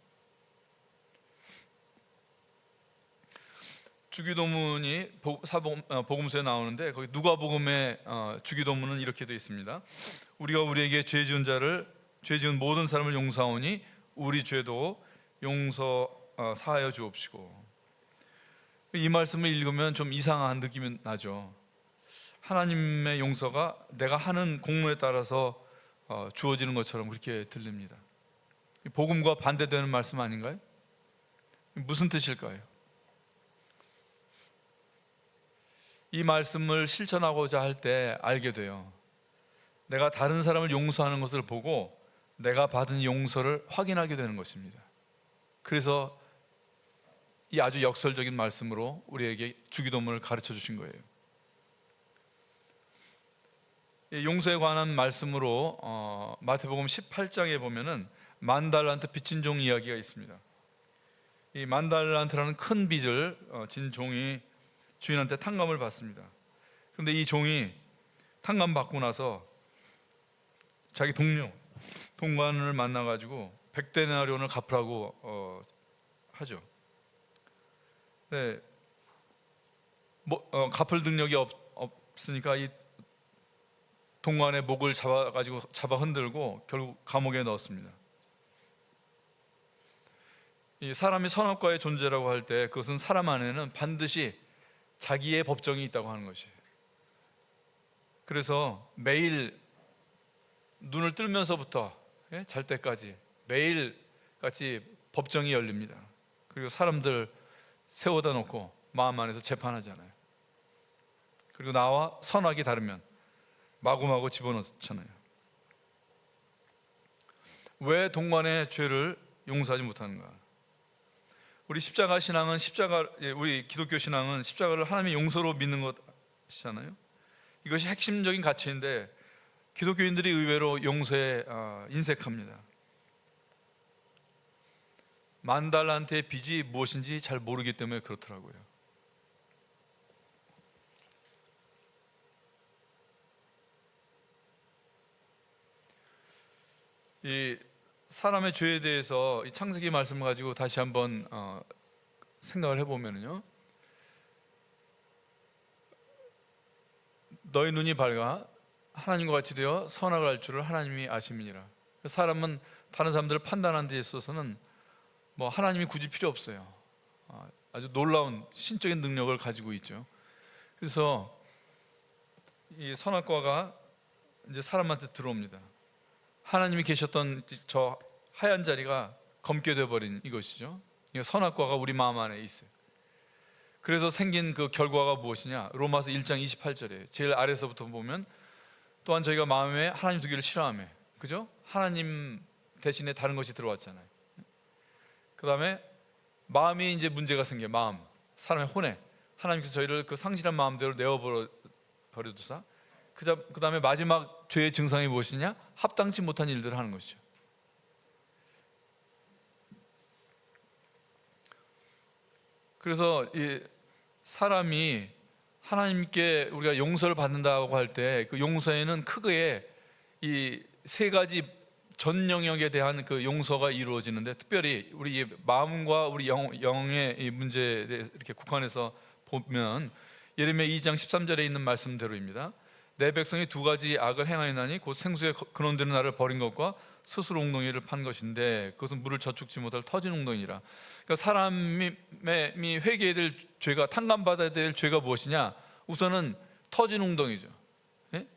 주기도문이 복음서에 나오는데 거기 누가복음의 주기도문은 이렇게 되어 있습니다. 우리가 우리에게 죄 지은 모든 사람을 용서하오니 우리 죄도 사하여 주옵시고. 이 말씀을 읽으면 좀 이상한 느낌이 나죠. 하나님의 용서가 내가 하는 공로에 따라서 주어지는 것처럼 그렇게 들립니다. 복음과 반대되는 말씀 아닌가요? 무슨 뜻일까요? 이 말씀을 실천하고자 할 때 알게 돼요. 내가 다른 사람을 용서하는 것을 보고 내가 받은 용서를 확인하게 되는 것입니다. 그래서 이 아주 역설적인 말씀으로 우리에게 주기도문을 가르쳐 주신 거예요. 용서에 관한 말씀으로 마태복음 18장에 보면은 만 달란트 빚진 종 이야기가 있습니다. 이 만 달란트라는 큰 빚을 진 종이 주인한테 탕감을 받습니다. 그런데 이 종이 탕감 받고 나서 자기 동관을 만나가지고 100데나리온을 갚으라고 하죠. 네, 갚을 능력이 없으니까 이 동관의 목을 잡아 흔들고 결국 감옥에 넣었습니다. 이 사람이 선악과의 존재라고 할 때 그것은 사람 안에는 반드시 자기의 법정이 있다고 하는 것이에요. 그래서 매일 눈을 뜨면서부터 잘 때까지 매일 같이 법정이 열립니다. 그리고 사람들 세워다 놓고 마음 안에서 재판하잖아요. 그리고 나와 선악이 다르면 마구마구 집어넣잖아요. 왜 동관의 죄를 용서하지 못하는가? 우리 십자가 신앙은 우리 기독교 신앙은 십자가를 하나님의 용서로 믿는 것이잖아요. 이것이 핵심적인 가치인데 기독교인들이 의외로 용서에 인색합니다. 만 달란트의 빚이 무엇인지 잘 모르기 때문에 그렇더라고요. 이 사람의 죄에 대해서 이 창세기 말씀을 가지고 다시 한번 생각을 해보면요, 너희 눈이 밝아 하나님과 같이 되어 선악을 알 줄을 하나님이 아심이니라. 사람은 다른 사람들을 판단하는 데 있어서는 하나님이 굳이 필요 없어요. 아주 놀라운 신적인 능력을 가지고 있죠. 그래서 이 선악과가 이제 사람한테 들어옵니다. 하나님이 계셨던 저 하얀 자리가 검게 되어버린 이것이죠. 선악과가 우리 마음 안에 있어요. 그래서 생긴 그 결과가 무엇이냐? 로마서 1장 28절에 제일 아래서부터 보면, 또한 저희가 마음에 하나님 두기를 싫어하며, 그죠? 하나님 대신에 다른 것이 들어왔잖아요. 그 다음에 마음이 이제 문제가 생겨. 마음, 사람의 혼에 하나님께서 저희를 그 상실한 마음대로 내어버려두사, 그 다음에 마지막 죄의 증상이 무엇이냐? 합당치 못한 일들을 하는 것이죠. 그래서 이 사람이 하나님께 우리가 용서를 받는다고 할 때 그 용서에는 크게 이 세 가지 전 영역에 대한 그 용서가 이루어지는데, 특별히 우리 마음과 우리 영의 이 문제에 대해 이렇게 국한해서 보면 예레미야 2장 13절에 있는 말씀대로입니다. 내 백성이 두 가지 악을 행하였나니 곧 생수에 근원되는 나를 버린 것과 스스로 웅덩이를 판 것인데 그것은 물을 저축지 못할 터진 웅덩이라. 그러니까 사람이 회개해야 될 죄가, 탕감받아야 될 죄가 무엇이냐? 우선은 터진 웅덩이죠. 예?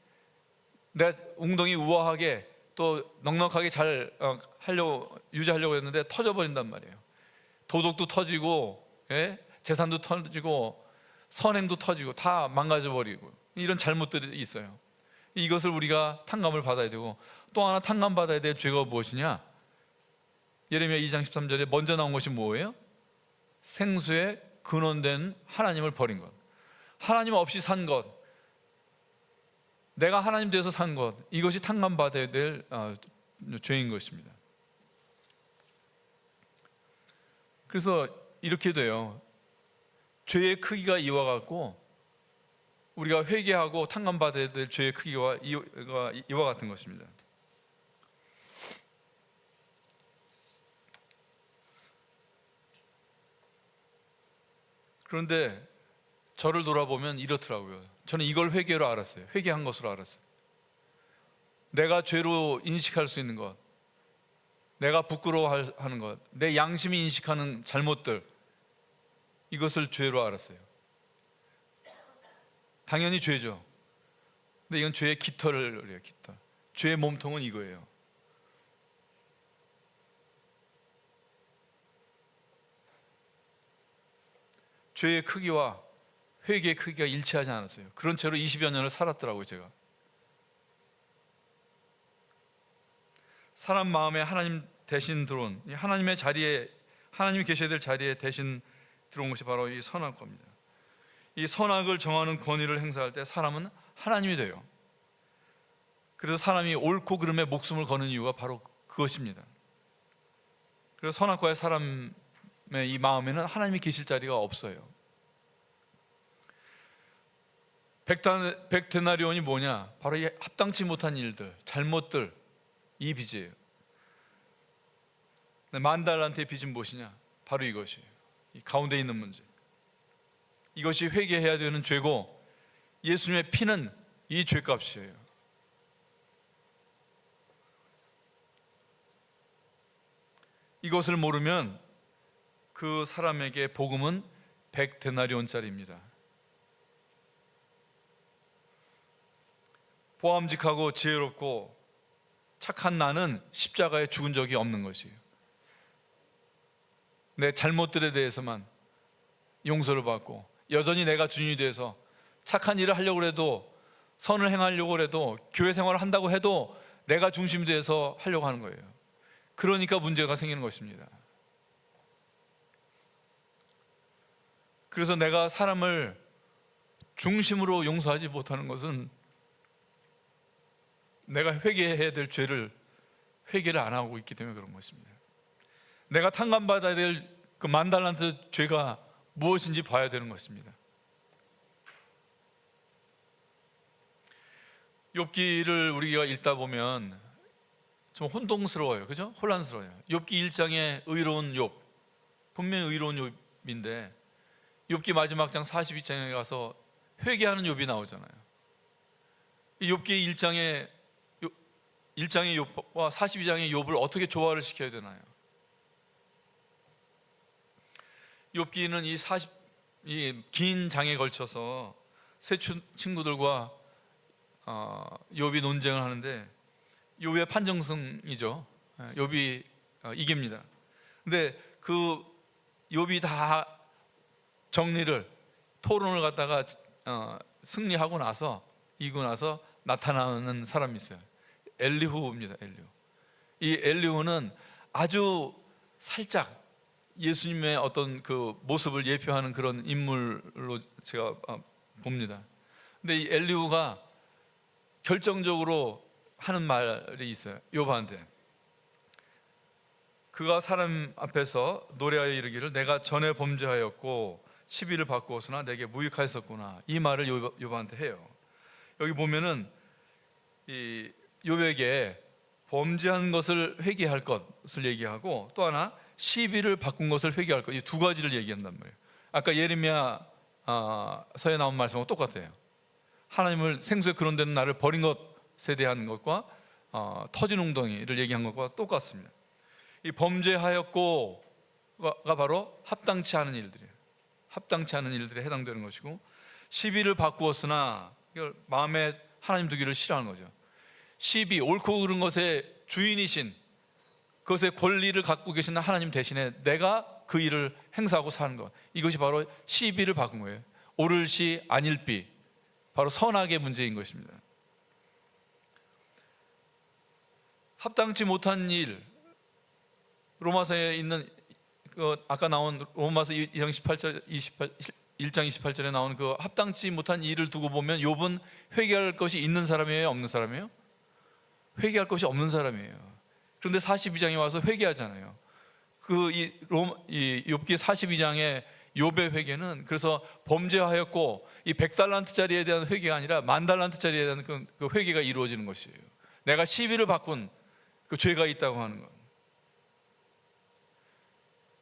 내가 웅덩이 우아하게 또 넉넉하게 잘 유지하려고 했는데 터져버린단 말이에요. 도덕도 터지고, 예? 재산도 터지고, 선행도 터지고, 다 망가져버리고, 이런 잘못들이 있어요. 이것을 우리가 탕감을 받아야 되고, 또 하나 탕감받아야 될 죄가 무엇이냐? 예레미야 2장 13절에 먼저 나온 것이 뭐예요? 생수에 근원된 하나님을 버린 것, 하나님 없이 산 것, 내가 하나님 되어서 산 것, 이것이 탕감받아야 될 죄인 것입니다. 그래서 이렇게 돼요. 죄의 크기가 이와 같고, 우리가 회개하고 탕감받아야 될 죄의 크기가 이와 같은 것입니다. 그런데 저를 돌아보면 이렇더라고요. 저는 이걸 회개로 알았어요. 회개한 것으로 알았어요. 내가 죄로 인식할 수 있는 것, 내가 부끄러워하는 것, 내 양심이 인식하는 잘못들, 이것을 죄로 알았어요. 당연히 죄죠. 근데 이건 죄의 깃털을 그래요. 깃털. 죄의 몸통은 이거예요. 죄의 크기와 회개의 크기가 일치하지 않았어요. 그런 채로 20여 년을 살았더라고요. 제가 사람 마음에 하나님 대신 들어온, 하나님의 자리에, 하나님이 계셔야 될 자리에 대신 들어온 것이 바로 이 선악과입니다. 이 선악을 정하는 권위를 행사할 때 사람은 하나님이 돼요. 그래서 사람이 옳고 그름에 목숨을 거는 이유가 바로 그것입니다. 그래서 선악과의 사람의 이 마음에는 하나님이 계실 자리가 없어요. 백데나리온이 뭐냐? 바로 이 합당치 못한 일들, 잘못들, 이 빚이에요. 만 달란트의 빚은 무엇이냐? 바로 이것이에요. 이 가운데 있는 문제. 이것이 회개해야 되는 죄고, 예수님의 피는 이 죄값이에요. 이것을 모르면 그 사람에게 복음은 100데나리온짜리입니다. 보암직하고 지혜롭고 착한 나는 십자가에 죽은 적이 없는 것이에요. 내 잘못들에 대해서만 용서를 받고, 여전히 내가 주인이 돼서 착한 일을 하려고 해도, 선을 행하려고 해도, 교회 생활을 한다고 해도 내가 중심이 돼서 하려고 하는 거예요. 그러니까 문제가 생기는 것입니다. 그래서 내가 사람을 중심으로 용서하지 못하는 것은 내가 회개해야 될 죄를 회개를 안 하고 있기 때문에 그런 것입니다. 내가 탕감받아야 될 그 만 달란트 죄가 무엇인지 봐야 되는 것입니다. 욥기를 우리가 읽다 보면 좀 혼동스러워요. 그죠? 혼란스러워요. 욥기 1장의 의로운 욥, 분명히 의로운 욥인데 욥기 마지막 장 42장에 가서 회개하는 욥이 나오잖아요. 이 욥기 1장의 욥과 42장의 욥을 어떻게 조화를 시켜야 되나요? 욥기는 이 긴 장에 걸쳐서 세 친구들과 욥이 논쟁을 하는데 욥의 판정승이죠. 욥이 이깁니다. 근데 그 욥이 다 정리를, 토론을 갖다가 승리하고 나서, 이기고 나서 나타나는 사람이 있어요. 엘리후입니다. 이 엘리후는 아주 살짝 예수님의 어떤 그 모습을 예표하는 그런 인물로 제가 봅니다. 근데 이 엘리후가 결정적으로 하는 말이 있어요. 욥한테. 그가 사람 앞에서 노래하여 이르기를 내가 전에 범죄하였고 시비를 받고서나 내게 무익하였었구나, 이 말을 욥한테 해요. 여기 보면은 이 욥에게 범죄한 것을 회개할 것을 얘기하고, 또 하나 시비를 바꾼 것을 회개할 것, 이 두 가지를 얘기한단 말이에요. 아까 예레미야 서에 나온 말씀하고 똑같아요. 하나님을 생수의 그런 데는 나를 버린 것에 대한 것과 터진 웅덩이를 얘기한 것과 똑같습니다. 이 범죄하였고가 바로 합당치 않은 일들이에요. 합당치 않은 일들에 해당되는 것이고, 시비를 바꾸었으나 이걸 마음에 하나님 두기를 싫어하는 거죠. 시비, 옳고 그른 것의 주인이신, 그것의 권리를 갖고 계신 하나님 대신에 내가 그 일을 행사하고 사는 것, 이것이 바로 시비를 바꾼 거예요. 옳을 시 아닐 비, 바로 선악의 문제인 것입니다. 합당치 못한 일, 로마서에 있는 아까 나온 로마서 1장 28절에 나온 그 합당치 못한 일을 두고 보면 욥은 회개할 것이 있는 사람이에요, 없는 사람이에요? 회개할 것이 없는 사람이에요. 그런데 42장에 와서 회개하잖아요. 이 욥기 42장의 욥의 회개는 그래서 범죄하였고 이 100달란트짜리에 대한 회개가 아니라 10,000달란트짜리에 대한 그 회개가 이루어지는 것이에요. 내가 시비를 바꾼 그 죄가 있다고 하는 것.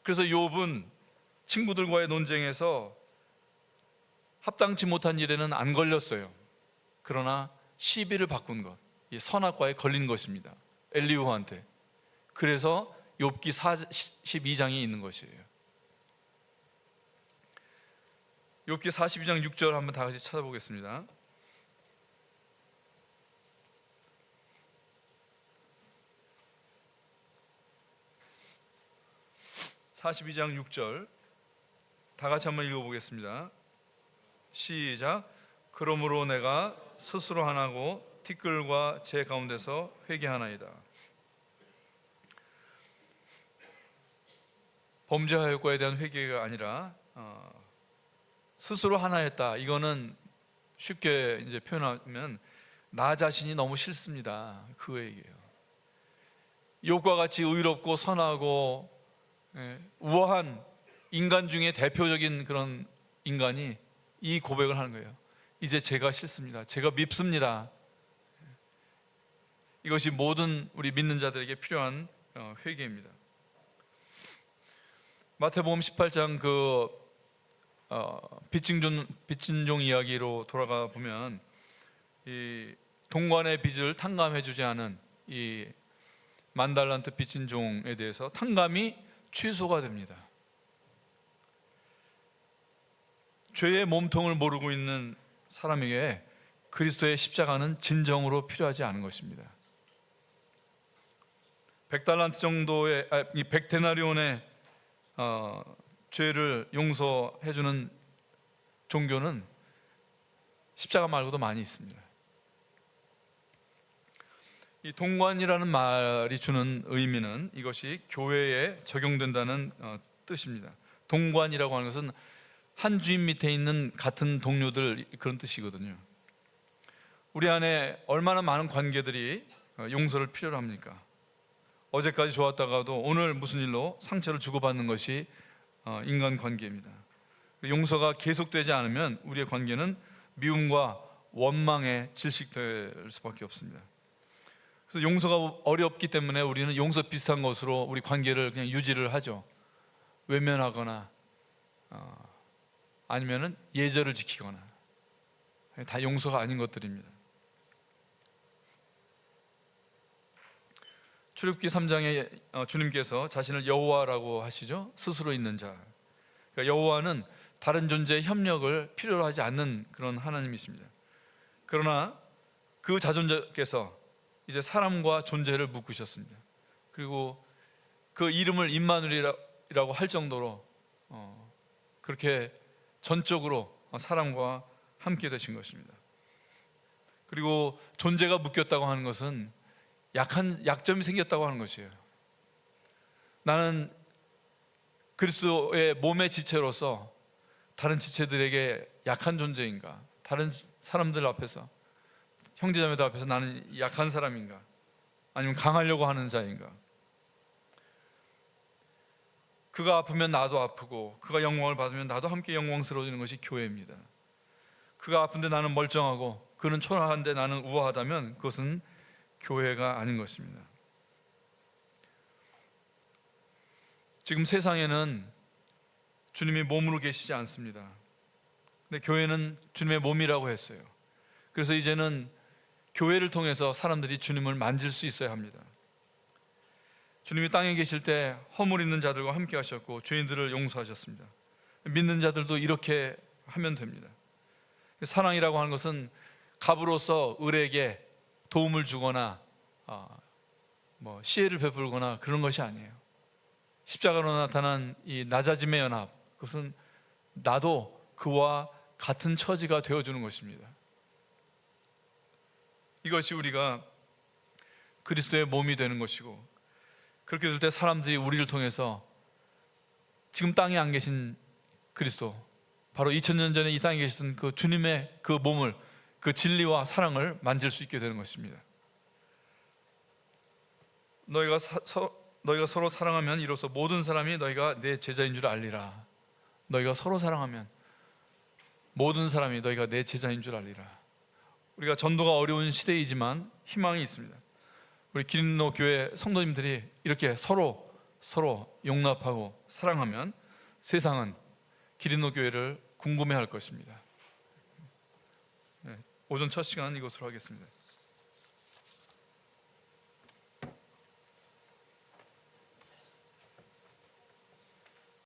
그래서 욥은 친구들과의 논쟁에서 합당치 못한 일에는 안 걸렸어요. 그러나 시비를 바꾼 것, 이 선악과에 걸린 것입니다. 엘리후한테. 그래서 욥기 42장이 있는 것이에요. 욥기 42장 6절 한번 다 같이 찾아보겠습니다. (42장 6절) 다 같이 한번 읽어보겠습니다. 시작. 그러므로 내가 스스로 하나고 티끌과 제 가운데서 회개하나이다. 범죄하였고에 대한 회개가 아니라 스스로 하나였다. 이거는 쉽게 이제 표현하면 나 자신이 너무 싫습니다. 그 얘기예요. 욥과 같이 의롭고 선하고 우아한 인간 중에 대표적인 그런 인간이 이 고백을 하는 거예요. 이제 제가 싫습니다. 제가 밉습니다. 이것이 모든 우리 믿는 자들에게 필요한 회개입니다. 마태복음 18장 그 빚진 종 이야기로 돌아가 보면 이 동관의 빚을 탕감해주지 않은 이 만달란트 빚진 종에 대해서 탕감이 취소가 됩니다. 죄의 몸통을 모르고 있는 사람에게 그리스도의 십자가는 진정으로 필요하지 않은 것입니다. 100달란트 정도의 100데나리온의 죄를 용서해주는 종교는 십자가 말고도 많이 있습니다. 이 동관이라는 말이 주는 의미는 이것이 교회에 적용된다는 뜻입니다. 동관이라고 하는 것은 한 주인 밑에 있는 같은 동료들, 그런 뜻이거든요. 우리 안에 얼마나 많은 관계들이 용서를 필요로 합니까? 어제까지 좋았다가도 오늘 무슨 일로 상처를 주고받는 것이 인간관계입니다. 용서가 계속되지 않으면 우리의 관계는 미움과 원망에 질식될 수밖에 없습니다. 그래서 용서가 어렵기 때문에 우리는 용서 비슷한 것으로 우리 관계를 그냥 유지를 하죠. 외면하거나 아니면은 예절을 지키거나. 다 용서가 아닌 것들입니다. 출애굽기 3장에 주님께서 자신을 여호와라고 하시죠. 스스로 있는 자. 그러니까 여호와는 다른 존재의 협력을 필요로 하지 않는 그런 하나님이십니다. 그러나 그 자존자께서 이제 사람과 존재를 묶으셨습니다. 그리고 그 이름을 임마누엘이라고 할 정도로 그렇게 전적으로 사람과 함께 되신 것입니다. 그리고 존재가 묶였다고 하는 것은 약점이 생겼다고 하는 것이에요. 나는 그리스도의 몸의 지체로서 다른 지체들에게 약한 존재인가? 다른 사람들 앞에서, 형제자매들 앞에서 나는 약한 사람인가? 아니면 강하려고 하는 자인가? 그가 아프면 나도 아프고 그가 영광을 받으면 나도 함께 영광스러워지는 것이 교회입니다. 그가 아픈데 나는 멀쩡하고 그는 초라한데 나는 우아하다면 그것은 교회가 아닌 것입니다. 지금 세상에는 주님이 몸으로 계시지 않습니다. 근데 교회는 주님의 몸이라고 했어요. 그래서 이제는 교회를 통해서 사람들이 주님을 만질 수 있어야 합니다. 주님이 땅에 계실 때 허물 있는 자들과 함께 하셨고 죄인들을 용서하셨습니다. 믿는 자들도 이렇게 하면 됩니다. 사랑이라고 하는 것은 갑으로서 을에게 도움을 주거나 시혜를 베풀거나 그런 것이 아니에요. 십자가로 나타난 이 낮아짐의 연합, 그것은 나도 그와 같은 처지가 되어주는 것입니다. 이것이 우리가 그리스도의 몸이 되는 것이고, 그렇게 될 때 사람들이 우리를 통해서 지금 땅에 안 계신 그리스도, 바로 2000년 전에 이 땅에 계시던 그 주님의 그 몸을, 그 진리와 사랑을 만질 수 있게 되는 것입니다. 너희가 서로 사랑하면 이로써 모든 사람이 너희가 내 제자인 줄 알리라. 너희가 서로 사랑하면 모든 사람이 너희가 내 제자인 줄 알리라. 우리가 전도가 어려운 시대이지만 희망이 있습니다. 우리 기린노 교회 성도님들이 이렇게 서로 용납하고 사랑하면 세상은 기린노 교회를 궁금해할 것입니다. 오전 첫 시간 이것으로 하겠습니다.